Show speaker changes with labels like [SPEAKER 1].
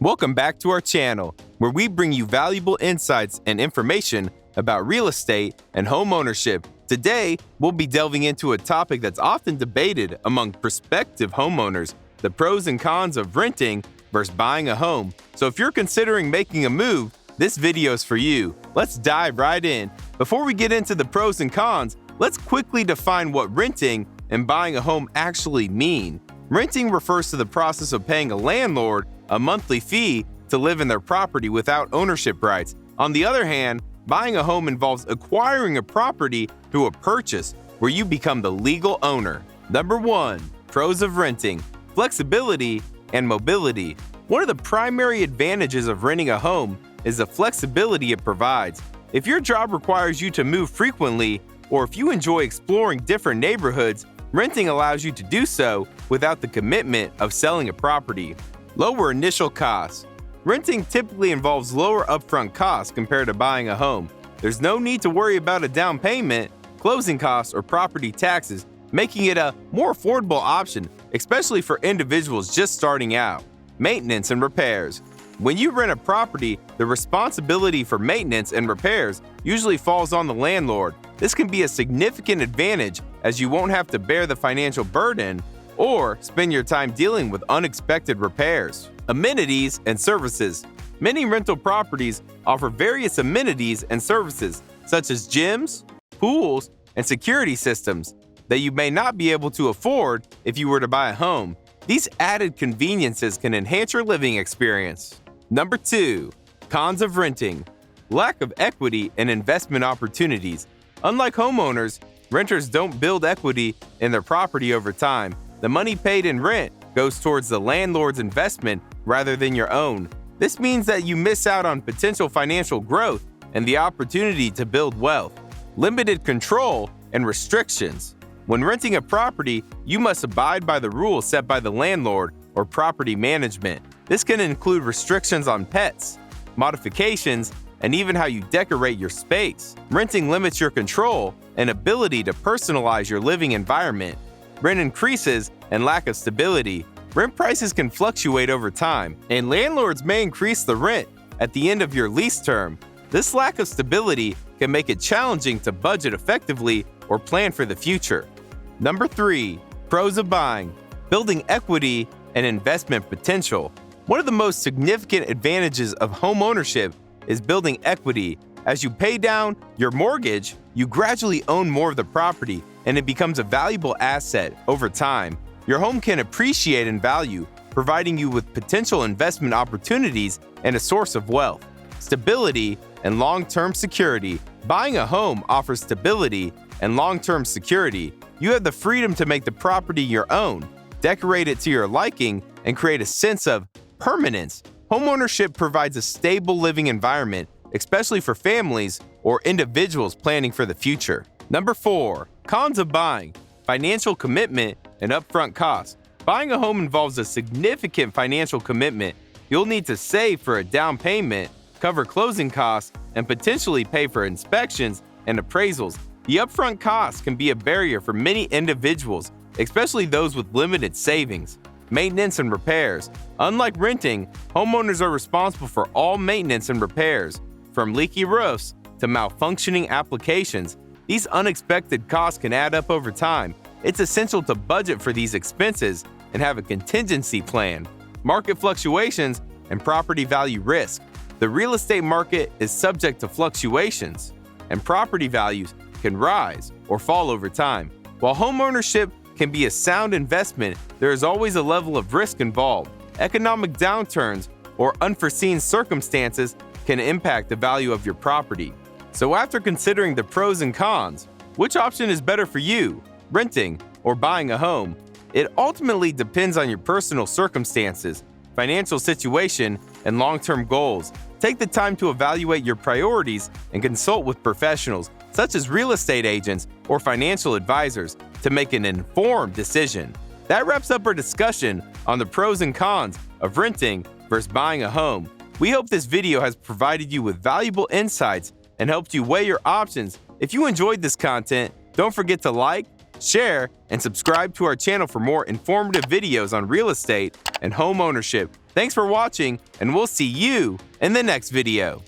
[SPEAKER 1] Welcome back to our channel, where we bring you valuable insights and information about real estate and home ownership. Today, we'll be delving into a topic that's often debated among prospective homeowners, the pros and cons of renting versus buying a home. So if you're considering making a move, this video is for you. Let's dive right in. Before we get into the pros and cons, let's quickly define what renting and buying a home actually mean. Renting refers to the process of paying a landlord a monthly fee to live in their property without ownership rights. On the other hand, buying a home involves acquiring a property through a purchase where you become the legal owner. Number 1. Pros of renting: flexibility and mobility. One of the primary advantages of renting a home is the flexibility it provides. If your job requires you to move frequently, or if you enjoy exploring different neighborhoods, renting allows you to do so without the commitment of selling a property. Lower initial costs. Renting typically involves lower upfront costs compared to buying a home. There's no need to worry about a down payment, closing costs, or property taxes, making it a more affordable option, especially for individuals just starting out. Maintenance and repairs. When you rent a property, the responsibility for maintenance and repairs usually falls on the landlord. This can be a significant advantage as you won't have to bear the financial burden or spend your time dealing with unexpected repairs. Amenities and services. Many rental properties offer various amenities and services, such as gyms, pools, and security systems that you may not be able to afford if you were to buy a home. These added conveniences can enhance your living experience. Number 2. Cons of renting: lack of equity and investment opportunities. Unlike homeowners, renters don't build equity in their property over time. The money paid in rent goes towards the landlord's investment rather than your own. This means that you miss out on potential financial growth and the opportunity to build wealth. Limited control and restrictions. When renting a property, you must abide by the rules set by the landlord or property management. This can include restrictions on pets, modifications, and even how you decorate your space. Renting limits your control and ability to personalize your living environment. Rent increases and lack of stability. Rent prices can fluctuate over time, and landlords may increase the rent at the end of your lease term. This lack of stability can make it challenging to budget effectively or plan for the future. Number 3. Pros of buying: building equity and investment potential. One of the most significant advantages of home ownership is building equity. As you pay down your mortgage, you gradually own more of the property, and it becomes a valuable asset over time. Your home can appreciate in value, providing you with potential investment opportunities and a source of wealth. Stability and long-term security. Buying a home offers stability and long-term security. You have the freedom to make the property your own, decorate it to your liking, and create a sense of permanence. Homeownership provides a stable living environment, especially for families or individuals planning for the future. Number 4. Cons of buying: financial commitment and upfront costs. Buying a home involves a significant financial commitment. You'll need to save for a down payment, cover closing costs, and potentially pay for inspections and appraisals. The upfront costs can be a barrier for many individuals, especially those with limited savings. Maintenance and repairs. Unlike renting, homeowners are responsible for all maintenance and repairs, from leaky roofs to malfunctioning applications. These unexpected costs can add up over time. It's essential to budget for these expenses and have a contingency plan. Market fluctuations and property value risk. The real estate market is subject to fluctuations, and property values can rise or fall over time. While homeownership can be a sound investment, there is always a level of risk involved. Economic downturns or unforeseen circumstances can impact the value of your property. So after considering the pros and cons, which option is better for you, renting or buying a home? It ultimately depends on your personal circumstances, financial situation, and long-term goals. Take the time to evaluate your priorities and consult with professionals, such as real estate agents or financial advisors, to make an informed decision. That wraps up our discussion on the pros and cons of renting versus buying a home. We hope this video has provided you with valuable insights and helped you weigh your options. If you enjoyed this content, don't forget to like, share, and subscribe to our channel for more informative videos on real estate and home ownership. Thanks for watching, and we'll see you in the next video.